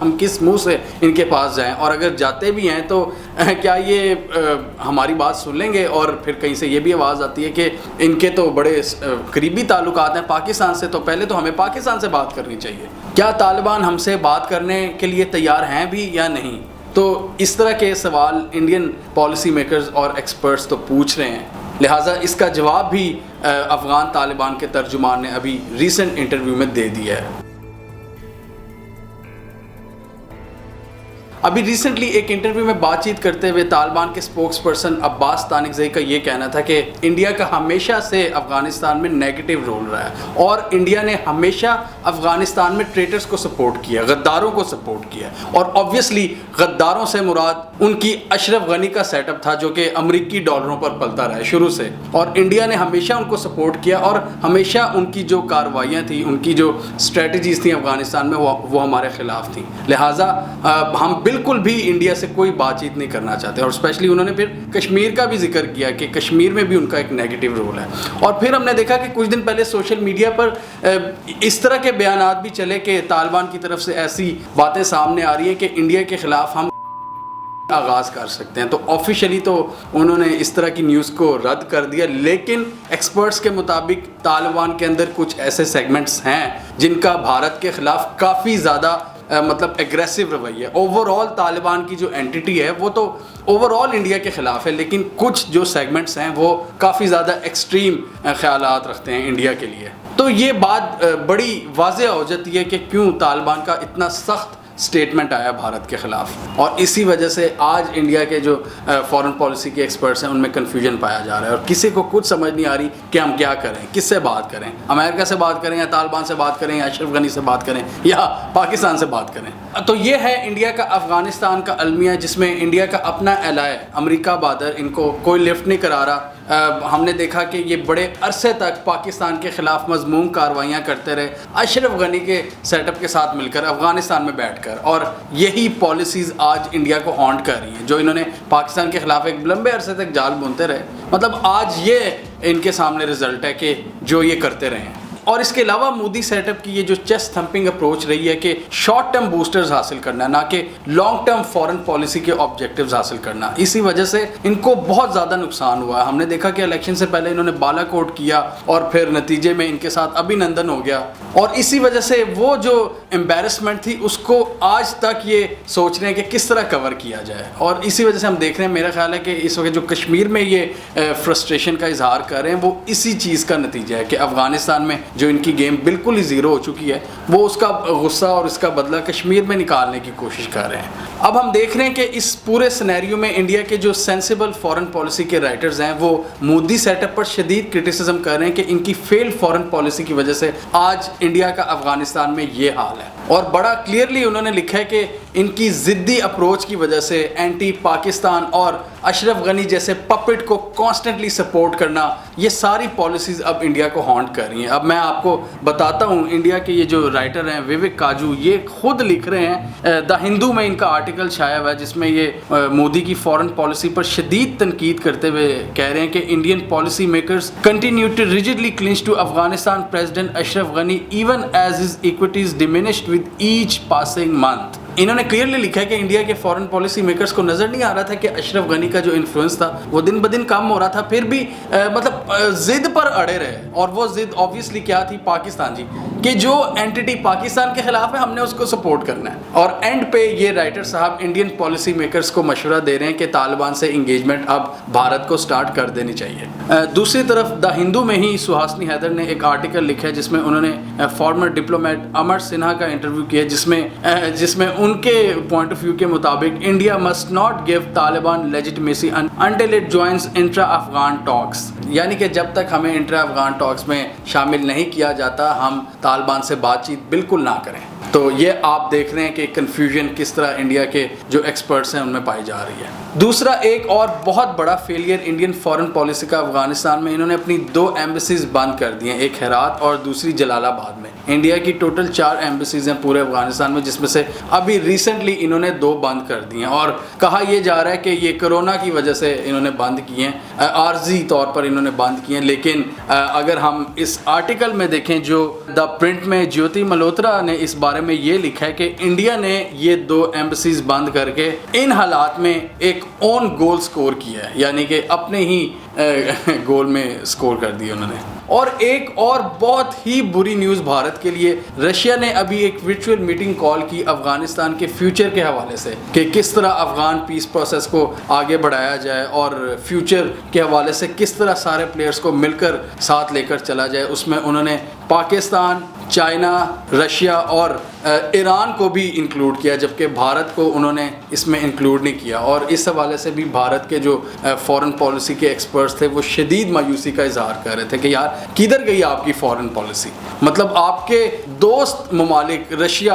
ہم کس منہ سے ان کے پاس جائیں، اور اگر جاتے بھی ہیں تو کیا یہ ہماری بات سن لیں گے؟ اور پھر کہیں سے یہ بھی آواز آتی ہے کہ ان کے تو بڑے قریبی تعلقات ہیں پاکستان سے، تو پہلے تو ہمیں پاکستان سے بات کرنی چاہیے۔ کیا طالبان ہم سے بات کرنے کے لیے تیار ہیں بھی یا نہیں؟ تو اس طرح کے سوال انڈین پالیسی میکرز اور ایکسپرٹس تو پوچھ رہے ہیں، لہٰذا اس کا جواب بھی افغان طالبان کے ترجمان نے ابھی ریسنٹ انٹرویو میں دے دیا ہے۔ ابھی ریسنٹلی ایک انٹرویو میں بات چیت کرتے ہوئے طالبان کے سپوکس پرسن عباس طانکزئی کا یہ کہنا تھا کہ انڈیا کا ہمیشہ سے افغانستان میں نیگیٹو رول رہا ہے، اور انڈیا نے ہمیشہ افغانستان میں ٹریٹرز کو سپورٹ کیا، غداروں کو سپورٹ کیا، اور آبویسلی غداروں سے مراد ان کی اشرف غنی کا سیٹ اپ تھا جو کہ امریکی ڈالروں پر پلتا رہا ہے شروع سے، اور انڈیا نے ہمیشہ ان کو سپورٹ کیا، اور ہمیشہ ان کی جو کارروائیاں تھیں، ان کی جو اسٹریٹجیز تھیں افغانستان میں وہ ہمارے خلاف تھیں، لہٰذا ہم بالکل بھی انڈیا سے کوئی بات چیت نہیں کرنا چاہتے۔ اور اسپیشلی انہوں نے پھر کشمیر کا بھی ذکر کیا کہ کشمیر میں بھی ان کا ایک نیگیٹو رول ہے، اور پھر ہم نے دیکھا کہ کچھ دن پہلے سوشل میڈیا پر اس طرح کے بیانات بھی چلے کہ طالبان کی طرف سے ایسی باتیں سامنے آ رہی ہیں کہ انڈیا کے خلاف ہم آغاز کر سکتے ہیں، تو آفیشلی تو انہوں نے اس طرح کی نیوز کو رد کر دیا، لیکن ایکسپرٹس کے مطابق طالبان کے اندر کچھ ایسے سیگمنٹس ہیں جن کا بھارت کے خلاف کافی زیادہ مطلب ایگریسو رویہ ہے۔ اوور آل طالبان کی جو اینٹی ہے وہ تو اوور آل انڈیا کے خلاف ہے، لیکن کچھ جو سیگمنٹس ہیں وہ کافی زیادہ ایکسٹریم خیالات رکھتے ہیں انڈیا کے لیے۔ تو یہ بات بڑی واضح ہو جاتی ہے کہ کیوں طالبان کا اتنا سخت سٹیٹمنٹ آیا بھارت کے خلاف، اور اسی وجہ سے آج انڈیا کے جو فارن پالیسی کے ایکسپرٹس ہیں ان میں کنفیوژن پایا جا رہا ہے، اور کسی کو کچھ سمجھ نہیں آ رہی کہ ہم کیا کریں، کس سے بات کریں، امریکہ سے بات کریں یا طالبان سے بات کریں یا اشرف غنی سے بات کریں یا پاکستان سے بات کریں۔ تو یہ ہے انڈیا کا افغانستان کا المیہ، جس میں انڈیا کا اپنا ایلائی امریکہ بادر ان کو کوئی لفٹ نہیں کرا رہا۔ ہم نے دیکھا کہ یہ بڑے عرصے تک پاکستان کے خلاف مذموم کارروائیاں کرتے رہے اشرف غنی کے سیٹ اپ کے ساتھ مل کر افغانستان میں بیٹھ کر، اور یہی پالیسیز آج انڈیا کو ہانٹ کر رہی ہیں جو انہوں نے پاکستان کے خلاف ایک لمبے عرصے تک جال بنتے رہے۔ مطلب آج یہ ان کے سامنے رزلٹ ہے کہ جو یہ کرتے رہے ہیں۔ اور اس کے علاوہ مودی سیٹ اپ کی یہ جو چیسٹ تھمپنگ اپروچ رہی ہے کہ شارٹ ٹرم بوسٹرز حاصل کرنا، نہ کہ لانگ ٹرم فارن پالیسی کے آبجیکٹیوز حاصل کرنا، اسی وجہ سے ان کو بہت زیادہ نقصان ہوا ہے۔ ہم نے دیکھا کہ الیکشن سے پہلے انہوں نے بالا کوٹ کیا اور پھر نتیجے میں ان کے ساتھ ابھینندن ہو گیا، اور اسی وجہ سے وہ جو امبیرسمنٹ تھی اس کو آج تک یہ سوچ رہے ہیں کہ کس طرح کور کیا جائے، اور اسی وجہ سے ہم دیکھ رہے ہیں، میرا خیال ہے کہ اس وقت جو کشمیر میں یہ فرسٹریشن کا اظہار کر رہے ہیں وہ اسی چیز کا نتیجہ ہے کہ افغانستان میں جو ان کی گیم بالکل ہی زیرو ہو چکی ہے، وہ اس کا غصہ اور اس کا بدلہ کشمیر میں نکالنے کی کوشش کر رہے ہیں۔ اب ہم دیکھ رہے ہیں کہ اس پورے سینیریو میں انڈیا کے جو سینسیبل فارن پالیسی کے رائٹرز ہیں وہ مودی سیٹ اپ پر شدید کرٹیسزم کر رہے ہیں کہ ان کی فیل فارن پالیسی کی وجہ سے آج انڈیا کا افغانستان میں یہ حال ہے، اور بڑا کلیئرلی انہوں نے لکھا ہے کہ ان کی ضدی اپروچ کی وجہ سے اینٹی پاکستان اور اشرف غنی جیسے پپٹ کو کانسٹنٹلی سپورٹ کرنا، یہ ساری پالیسیز اب انڈیا کو ہانٹ کر رہی ہیں۔ اب میں آپ کو بتاتا ہوں، انڈیا کے یہ جو رائٹر ہیں وویک کاجو، یہ خود لکھ رہے ہیں، دا ہندو میں ان کا آرٹیکل چھایا ہوا ہے جس میں یہ مودی کی فارن پالیسی پر شدید تنقید کرتے ہوئے کہہ رہے ہیں کہ Indian policy makers continue to rigidly clinch to Afghanistan President Ashraf Ghani even as his equities diminished with each passing month. انہوں نے کلیئرلی لکھا ہے کہ انڈیا کے فارن پالیسی میکرز کو نظر نہیں آ رہا تھا کہ اشرف غنی کا جو انفلوئنس تھا وہ دن بدن کم ہو رہا تھا، پھر بھی مطلب ضد پر اڑے رہے، اور وہ ضد آبویسلی کیا تھی؟ پاکستان جی، کہ جو اینٹی پاکستان کے خلاف ہے ہم نے اس کو سپورٹ کرنا ہے۔ اور اینڈ پہ یہ رائٹر صاحب انڈین پالیسی میکرز کو مشورہ دے رہے ہیں کہ طالبان سے انگیجمنٹ اب بھارت کو سٹارٹ کر دینی چاہیے۔ دوسری طرف دا ہندو میں ہی سہاسنی حیدر نے ایک آرٹیکل لکھا ہے جس میں انہوں نے فارمر ڈپلومیٹ امر سنہا کا انٹرویو کیا، جس میں ان کے پوائنٹ آف ویو کے مطابق India must not give Taliban legitimacy until it joins intra Afghan talks, یعنی کہ جب تک ہمیں انٹرا افغان ٹاکس میں شامل نہیں کیا جاتا ہم طالبان سے بات چیت بالکل نہ کریں۔ تو یہ آپ دیکھ رہے ہیں کہ کنفیوژن کس طرح انڈیا کے جو ایکسپرٹس ہیں ان میں پائی جا رہی ہے۔ دوسرا ایک اور بہت بڑا فیلئر انڈین فارن پالیسی کا افغانستان میں، انہوں نے اپنی 2 ایمبیسیز بند کر دی ہیں، ایک ہرات اور دوسری جلال آباد میں۔ انڈیا کی ٹوٹل 4 ایمبیسیز ہیں پورے افغانستان میں، جس میں سے ابھی ریسنٹلی انہوں نے 2 بند کر دی ہیں، اور کہا یہ جا رہا ہے کہ یہ کرونا کی وجہ سے انہوں نے بند کی ہیں، عارضی طور پر انہوں نے بند کی ہیں۔ لیکن اگر ہم اس آرٹیکل میں دیکھیں جو دا پرنٹ میں جیوتی ملہوترا نے اس بارے میں یہ لکھا ہے کہ انڈیا نے یہ 2 ایمبیسیز بند کر کے ان حالات میں ایک اون گول سکور کیا ہے، یعنی کہ اپنے ہی گول میں سکور کر دیا انہوں نے۔ اور ایک اور بہت ہی بری نیوز بھارت کے لیے، رشیا نے ابھی ایک ورچوئل میٹنگ کال کی افغانستان کے فیوچر کے حوالے سے کہ کس طرح افغان پیس پروسیس کو آگے بڑھایا جائے اور فیوچر کے حوالے سے کس طرح سارے پلیئرز کو مل کر ساتھ لے کر چلا جائے۔ اس میں انہوں نے پاکستان، چائنا، رشیا اور ایران کو بھی انکلوڈ کیا، جبکہ بھارت کو انہوں نے اس میں انکلوڈ نہیں کیا، اور اس حوالے سے بھی بھارت کے جو فارن پالیسی کے ایکسپرٹس تھے وہ شدید مایوسی کا اظہار کر رہے تھے کہ یار کدھر گئی آپ کی فارن پالیسی؟ مطلب آپ کے دوست ممالک رشیا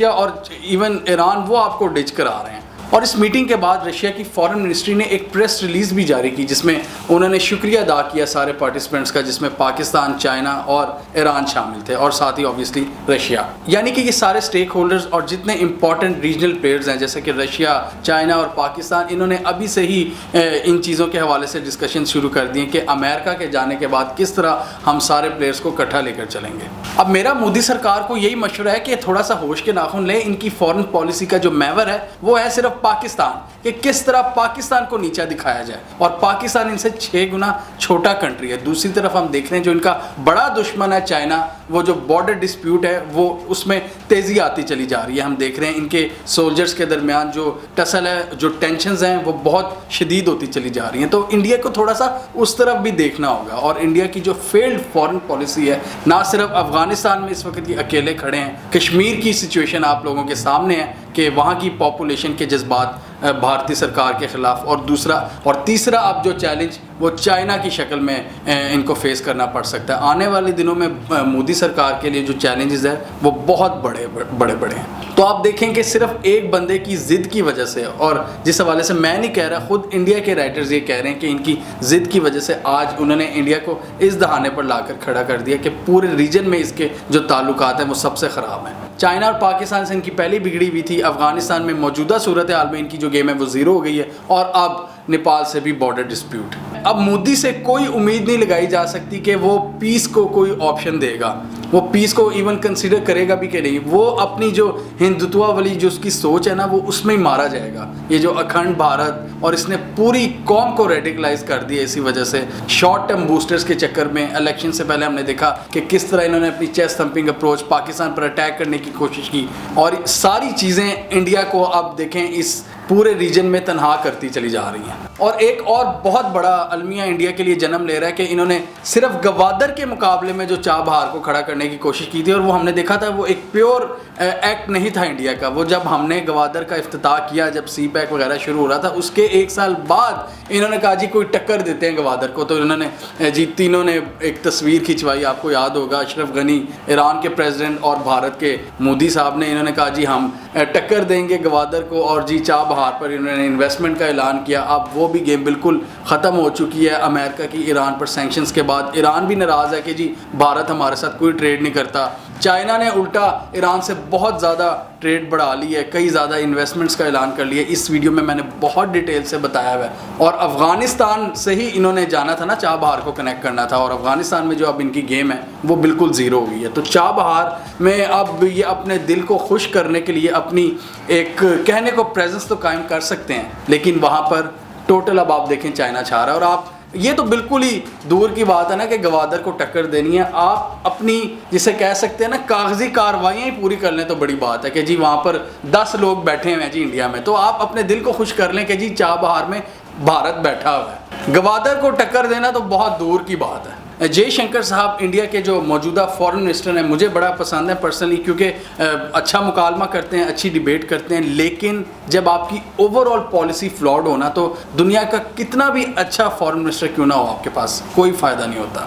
اور ایون ایران وہ آپ کو ڈچ کرا رہے ہیں۔ اور اس میٹنگ کے بعد رشیا کی فارن منسٹری نے ایک پریس ریلیز بھی جاری کی، جس میں انہوں نے شکریہ ادا کیا سارے پارٹیسپینٹس کا، جس میں پاکستان، چائنا اور ایران شامل تھے، اور ساتھ ہی اوبیسلی رشیا۔ یعنی کہ یہ سارے سٹیک ہولڈرز اور جتنے امپورٹنٹ ریجنل پلیئرز ہیں جیسے کہ رشیا، چائنا اور پاکستان، انہوں نے ابھی سے ہی ان چیزوں کے حوالے سے ڈسکشن شروع کر دیے کہ امریکہ کے جانے کے بعد کس طرح ہم سارے پلیئرز کو اکٹھا لے کر چلیں گے۔ اب میرا مودی سرکار کو یہی مشورہ ہے کہ تھوڑا سا ہوش کے ناخن لیں، ان کی فارن پالیسی کا جو محور ہے وہ ہے صرف پاکستان، کہ کس طرح پاکستان کو نیچا دکھایا جائے، اور پاکستان ان سے 6 گنا چھوٹا کنٹری ہے۔ دوسری طرف ہم دیکھ رہے ہیں جو ان کا بڑا دشمن ہے چائنا، وہ جو بارڈر ڈسپیوٹ ہے وہ اس میں تیزی آتی چلی جا رہی ہے۔ ہم دیکھ رہے ہیں ان کے سولجرز کے درمیان جو ٹسل ہے، جو ٹینشنز ہیں وہ بہت شدید ہوتی چلی جا رہی ہیں۔ تو انڈیا کو تھوڑا سا اس طرف بھی دیکھنا ہوگا، اور انڈیا کی جو فیلڈ فارن پالیسی ہے، نہ صرف افغانستان میں اس وقت یہ اکیلے کھڑے ہیں، کشمیر کی سچویشن آپ لوگوں کے سامنے ہے کہ وہاں کی پاپولیشن کے جذبات بھارتی سرکار کے خلاف، اور تیسرا اب جو چیلنج وہ چائنا کی شکل میں ان کو فیس کرنا پڑ سکتا ہے۔ آنے والے دنوں میں مودی سرکار کے لیے جو چیلنجز ہیں وہ بہت بڑے ہیں۔ تو آپ دیکھیں کہ صرف ایک بندے کی ضد کی وجہ سے، اور جس حوالے سے میں نہیں کہہ رہا، خود انڈیا کے رائٹرز یہ کہہ رہے ہیں کہ ان کی ضد کی وجہ سے آج انہوں نے انڈیا کو اس دہانے پر لا کر کھڑا کر دیا کہ پورے ریجن میں اس کے جو تعلقات ہیں وہ سب سے خراب ہیں۔ چائنا اور پاکستان سے ان کی پہلی بگڑی ہوئی تھی، افغانستان میں موجودہ صورتحال میں ان کی جو گیم ہے وہ 0 ہو گئی ہے، اور اب نیپال سے بھی بارڈر ڈسپیوٹ۔ اب مودی سے کوئی امید نہیں لگائی جا سکتی کہ وہ پیس کو کوئی آپشن دے گا، وہ پیس کو ایون کنسیڈر کرے گا بھی کہ نہیں۔ وہ اپنی جو ہندوتوا والی جو اس کی سوچ ہے نا، وہ اس میں ہی مارا جائے گا۔ یہ جو اکھنڈ بھارت، اور اس نے پوری قوم کو ریڈیکلائز کر دیا اسی وجہ سے، شارٹ ٹرم بوسٹرز کے چکر میں۔ الیکشن سے پہلے ہم نے دیکھا کہ کس طرح انہوں نے اپنی چیسٹ تھمپنگ اپروچ پاکستان پر اٹیک کرنے کی کوشش کی، اور ساری چیزیں انڈیا کو اب دیکھیں اس پورے ریجن میں تنہا کرتی چلی جا رہی ہیں۔ اور ایک اور بہت بڑا المیہ انڈیا کے لیے جنم لے رہا ہے کہ انہوں نے صرف گوادر کے مقابلے میں جو چابہار کو کھڑا کرنے کی کوشش کی تھی، اور وہ ہم نے دیکھا تھا وہ ایک پیور ایکٹ نہیں تھا انڈیا کا۔ وہ جب ہم نے گوادر کا افتتاح کیا، جب سی پیک وغیرہ شروع ہو رہا تھا، اس کے 1 سال بعد انہوں نے کہا جی کوئی ٹکر دیتے ہیں گوادر کو، تو انہوں نے جی تینوں نے ایک تصویر کھنچوائی، آپ کو یاد ہوگا، اشرف غنی ایران کے پریزیڈنٹ اور بھارت کے مودی صاحب نے، انہوں نے کہا جی ہم ٹکر دیں گے گوادر کو، اور جی چابہار پر انہوں نے انویسٹمنٹ کا اعلان کیا۔ اب وہ بھی گیم بالکل ختم ہو چکی ہے امریکہ کی ایران پر سینکشنز کے بعد۔ ایران بھی ناراض ہے کہ جی بھارت ہمارے ساتھ کوئی ٹریڈ نہیں کرتا۔ چائنا نے الٹا ایران سے بہت زیادہ ٹریڈ بڑھا لی ہے، کئی زیادہ انویسٹمنٹس کا اعلان کر لیا۔ اس ویڈیو میں نے بہت ڈیٹیل سے بتایا ہوا ہے، اور افغانستان سے ہی انہوں نے جانا تھا نا، چابہار کو کنیکٹ کرنا تھا، اور افغانستان میں جو اب ان کی گیم ہے وہ بالکل 0 ہو گئی ہے۔ تو چابہار میں اب یہ اپنے دل کو خوش کرنے کے لیے اپنی ایک کہنے کو پریزنس تو قائم کر سکتے ہیں، لیکن وہاں پر ٹوٹل اب آپ دیکھیں چائنا چھا رہا ہے۔ اور آپ یہ تو بالکل ہی دور کی بات ہے نا کہ گوادر کو ٹکر دینی ہے، آپ اپنی جسے کہہ سکتے ہیں نا کاغذی کارروائیاں ہی پوری کر لیں تو بڑی بات ہے کہ جی وہاں پر 10 لوگ بیٹھے ہوئے ہیں جی انڈیا میں، تو آپ اپنے دل کو خوش کر لیں کہ جی چابہار میں بھارت بیٹھا ہوا ہے۔ گوادر کو ٹکر دینا تو بہت دور کی بات ہے۔ جے شنکر صاحب انڈیا کے جو موجودہ فارن منسٹر ہیں، مجھے بڑا پسند ہے پرسنلی، کیونکہ اچھا مکالمہ کرتے ہیں، اچھی ڈیبیٹ کرتے ہیں، لیکن جب آپ کی اوور آل پالیسی فلاڈ ہونا تو دنیا کا کتنا بھی اچھا فارن منسٹر کیوں نہ ہو آپ کے پاس کوئی فائدہ نہیں ہوتا۔